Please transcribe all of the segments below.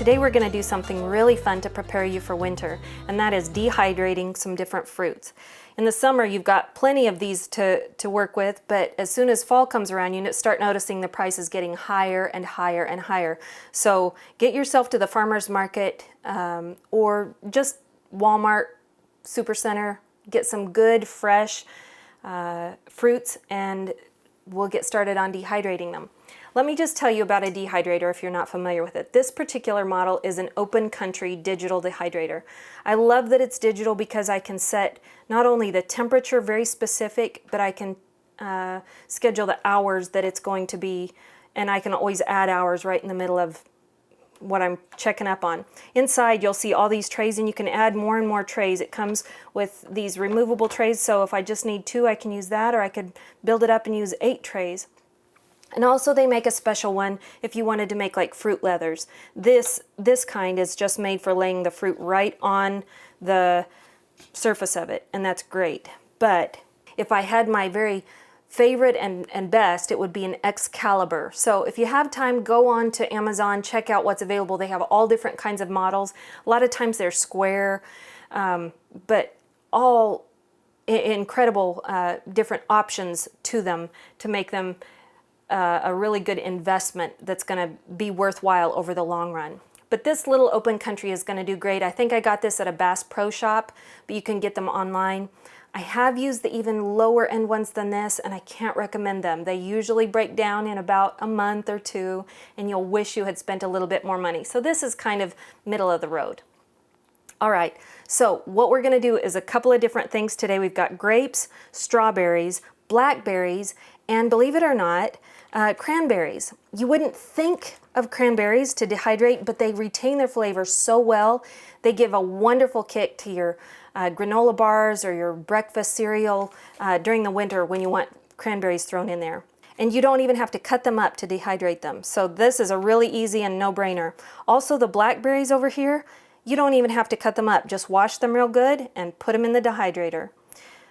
Today we're going to do something really fun to prepare you for winter, and that is dehydrating some different fruits. In the summer you've got plenty of these to work with, but as soon as fall comes around you start noticing the prices getting higher and higher and higher. So get yourself to the farmer's market or just Walmart, Supercenter, get some good fresh fruits and we'll get started on dehydrating them. Let me just tell you about a dehydrator if you're not familiar with it. This particular model is an open country digital dehydrator. I love that it's digital because I can set not only the temperature very specific, but I can schedule the hours that it's going to be, and I can always add hours right in the middle of what I'm checking up on. Inside you'll see all these trays and you can add more and more trays. It comes with these removable trays, so if I just need 2 I can use that, or I could build it up and use 8 trays. And also they make a special one if you wanted to make like fruit leathers. This kind is just made for laying the fruit right on the surface of it, and that's great. But if I had my very favorite and best, it would be an Excalibur. So if you have time, go on to Amazon, check out what's available. They have all different kinds of models. A lot of times they're square, but all incredible different options to them to make them a really good investment that's going to be worthwhile over the long run. But this little open country is going to do great. I think I got this at a Bass Pro Shop, but you can get them online. I have used the even lower end ones than this, and I can't recommend them. They usually break down in about a month or 2, and you'll wish you had spent a little bit more money. So this is kind of middle of the road. All right, so what we're going to do is a couple of different things today. We've got grapes, strawberries, blackberries, and believe it or not, cranberries. You wouldn't think of cranberries to dehydrate, but they retain their flavor so well. They give a wonderful kick to your granola bars or your breakfast cereal during the winter when you want cranberries thrown in there. And you don't even have to cut them up to dehydrate them. So this is a really easy and no-brainer. Also the blackberries over here, you don't even have to cut them up. Just wash them real good and put them in the dehydrator.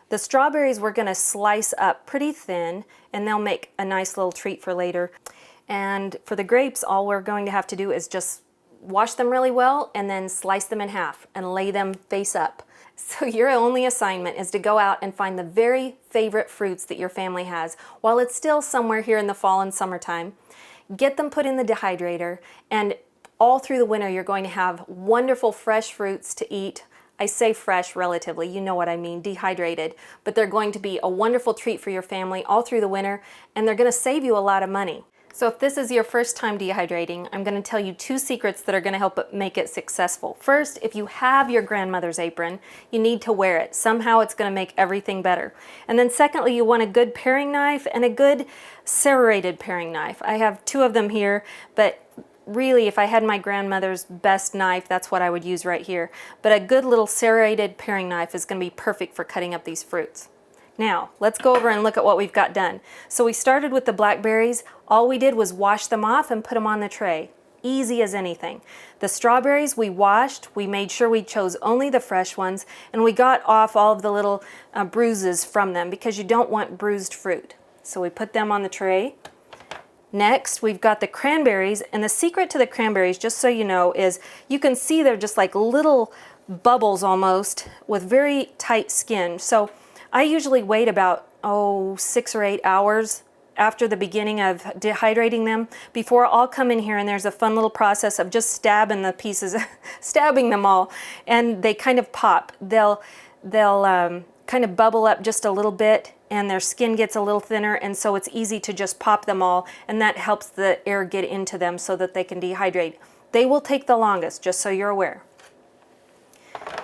The strawberries we're going to slice up pretty thin, and they'll make a nice little treat for later. And for the grapes, all we're going to have to do is just wash them really well and then slice them in half and lay them face up. So your only assignment is to go out and find the very favorite fruits that your family has while it's still somewhere here in the fall and summertime. Get them put in the dehydrator, and all through the winter you're going to have wonderful fresh fruits to eat. I say fresh relatively, you know what I mean, dehydrated, but they're going to be a wonderful treat for your family all through the winter, and they're going to save you a lot of money. So if this is your first time dehydrating, I'm going to tell you 2 secrets that are going to help make it successful. First, if you have your grandmother's apron, you need to wear it. Somehow it's going to make everything better. And then secondly, you want a good paring knife and a good serrated paring knife. I have 2 of them here, but really, if I had my grandmother's best knife, that's what I would use right here. But a good little serrated paring knife is going to be perfect for cutting up these fruits. Now, let's go over and look at what we've got done. So we started with the blackberries. All we did was wash them off and put them on the tray. Easy as anything. The strawberries we washed, we made sure we chose only the fresh ones, and we got off all of the little bruises from them because you don't want bruised fruit. So we put them on the tray. Next, we've got the cranberries, and the secret to the cranberries, just so you know, is you can see they're just like little bubbles almost with very tight skin. So I usually wait about 6 or 8 hours after the beginning of dehydrating them before I'll come in here, and there's a fun little process of just stabbing the pieces, stabbing them all, and they kind of pop. They'll kind of bubble up just a little bit, and their skin gets a little thinner, and so it's easy to just pop them all, and that helps the air get into them so that they can dehydrate. They will take the longest, just so you're aware.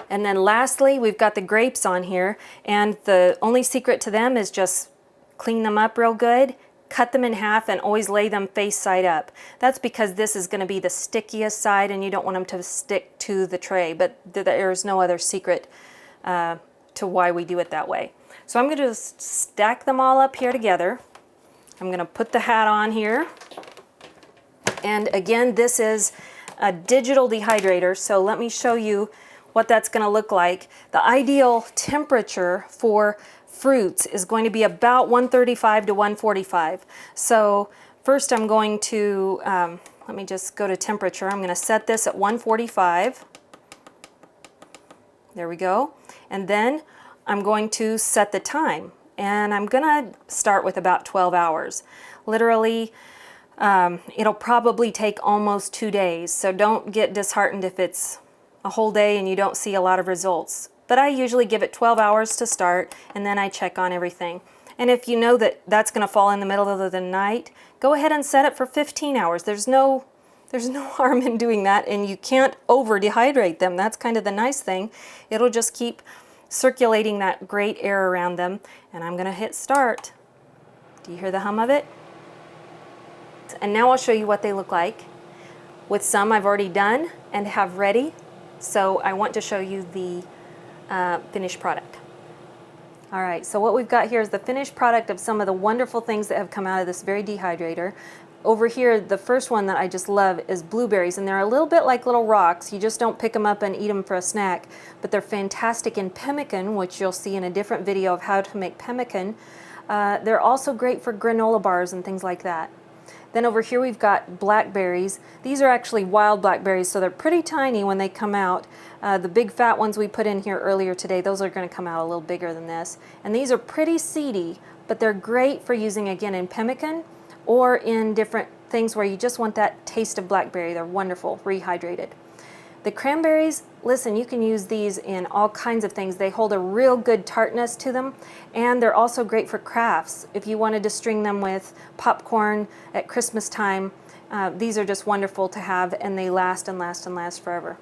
And then lastly, we've got the grapes on here, and the only secret to them is just clean them up real good, cut them in half, and always lay them face side up. That's because this is going to be the stickiest side, and you don't want them to stick to the tray, but there's no other secret to why we do it that way. So I'm going to just stack them all up here together. I'm going to put the hat on here. And again, this is a digital dehydrator, so let me show you what that's going to look like. The ideal temperature for fruits is going to be about 135 to 145. So first I'm going to let me just go to temperature. I'm going to set this at 145. There we go. And then I'm going to set the time. And I'm going to start with about 12 hours. Literally, it'll probably take almost 2 days. So don't get disheartened if it's a whole day and you don't see a lot of results. But I usually give it 12 hours to start, and then I check on everything. And if you know that that's going to fall in the middle of the night, go ahead and set it for 15 hours. There's no harm in doing that, and you can't over dehydrate them. That's kind of the nice thing. It'll just keep circulating that great air around them. And I'm going to hit start. Do you hear the hum of it? And now I'll show you what they look like. With some I've already done and have ready, so I want to show you the finished product. All right, so what we've got here is the finished product of some of the wonderful things that have come out of this very dehydrator. Over here, the first one that I just love is blueberries, and they're a little bit like little rocks. You just don't pick them up and eat them for a snack, but they're fantastic in pemmican, which you'll see in a different video of how to make pemmican. They're also great for granola bars and things like that. Then over here we've got blackberries. These are actually wild blackberries, so they're pretty tiny when they come out. The big fat ones we put in here earlier today, those are going to come out a little bigger than this. And these are pretty seedy, but they're great for using again in pemmican or in different things where you just want that taste of blackberry. They're wonderful, rehydrated. The cranberries, listen, you can use these in all kinds of things. They hold a real good tartness to them, and they're also great for crafts. If you wanted to string them with popcorn at Christmas time, these are just wonderful to have, and they last and last and last forever.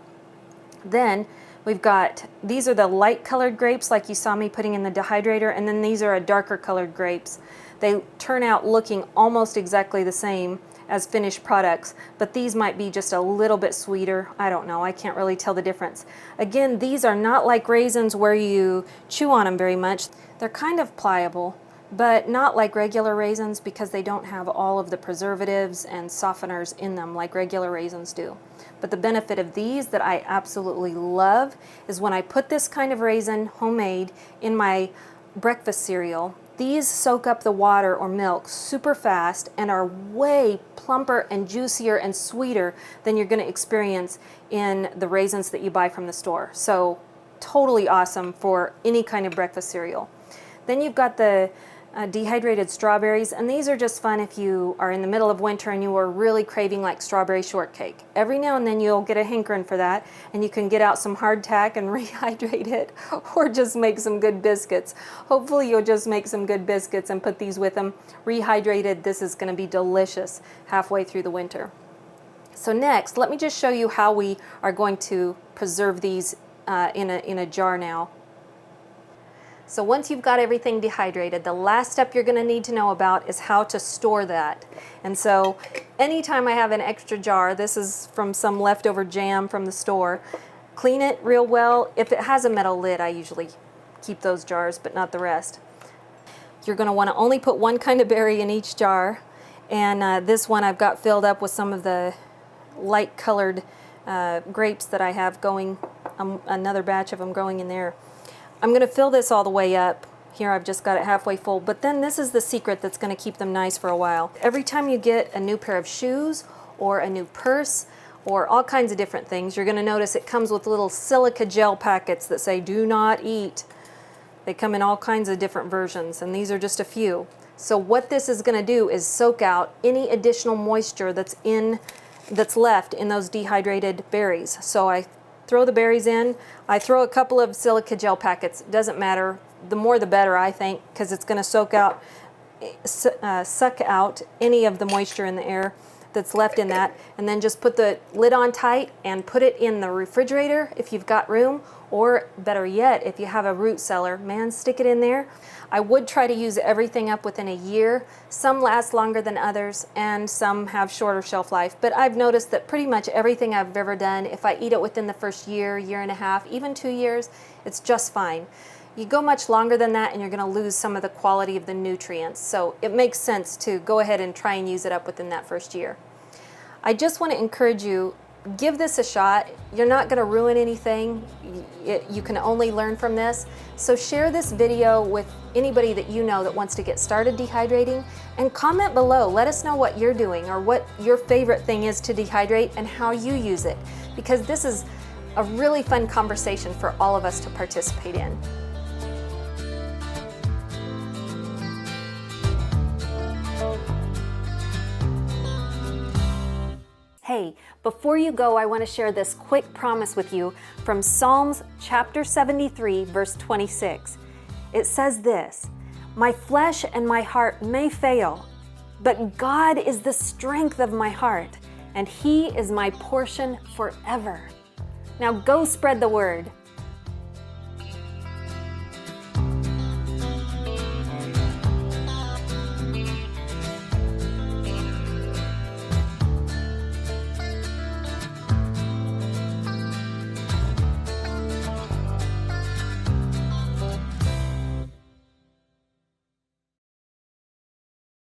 Then we've got, these are the light colored grapes like you saw me putting in the dehydrator, and then these are a darker colored grapes. They turn out looking almost exactly the same as finished products, but these might be just a little bit sweeter. I don't know, I can't really tell the difference. Again, these are not like raisins where you chew on them very much. They're kind of pliable, but not like regular raisins because they don't have all of the preservatives and softeners in them like regular raisins do. But the benefit of these that I absolutely love is when I put this kind of raisin, homemade, in my breakfast cereal, these soak up the water or milk super fast and are way plumper and juicier and sweeter than you're going to experience in the raisins that you buy from the store. So totally awesome for any kind of breakfast cereal. Then you've got the dehydrated strawberries, and these are just fun if you are in the middle of winter and you are really craving like strawberry shortcake. Every now and then you'll get a hankering for that, and you can get out some hardtack and rehydrate it, or just make some good biscuits. Hopefully you'll just make some good biscuits and put these with them. Rehydrated, this is going to be delicious halfway through the winter. So next, let me just show you how we are going to preserve these in a jar now. So once you've got everything dehydrated, the last step you're going to need to know about is how to store that. And so anytime I have an extra jar, this is from some leftover jam from the store, clean it real well. If it has a metal lid, I usually keep those jars, but not the rest. You're going to want to only put one kind of berry in each jar, and this one I've got filled up with some of the light colored grapes that I have going, another batch of them growing in there. I'm going to fill this all the way up. Here I've just got it halfway full, but then this is the secret that's going to keep them nice for a while. Every time you get a new pair of shoes or a new purse or all kinds of different things, you're going to notice it comes with little silica gel packets that say do not eat. They come in all kinds of different versions, and these are just a few. So what this is going to do is soak out any additional moisture that's left in those dehydrated berries. So I throw the berries in. I throw a couple of silica gel packets. It doesn't matter. The more the better, I think, because it's going to suck out any of the moisture in the air that's left in that. And then just put the lid on tight and put it in the refrigerator if you've got room, or better yet, if you have a root cellar, man, stick it in there. I would try to use everything up within a year. Some last longer than others, and some have shorter shelf life. But I've noticed that pretty much everything I've ever done, if I eat it within the first year, year and a half, even 2 years, it's just fine. You go much longer than that and you're going to lose some of the quality of the nutrients. So it makes sense to go ahead and try and use it up within that first year. I just want to encourage you, give this a shot. You're not going to ruin anything. You can only learn from this. So share this video with anybody that you know that wants to get started dehydrating, and comment below. Let us know what you're doing or what your favorite thing is to dehydrate and how you use it, because this is a really fun conversation for all of us to participate in. Hey, before you go, I want to share this quick promise with you from Psalms chapter 73, verse 26. It says this: "My flesh and my heart may fail, but God is the strength of my heart, and He is my portion forever." Now go spread the word.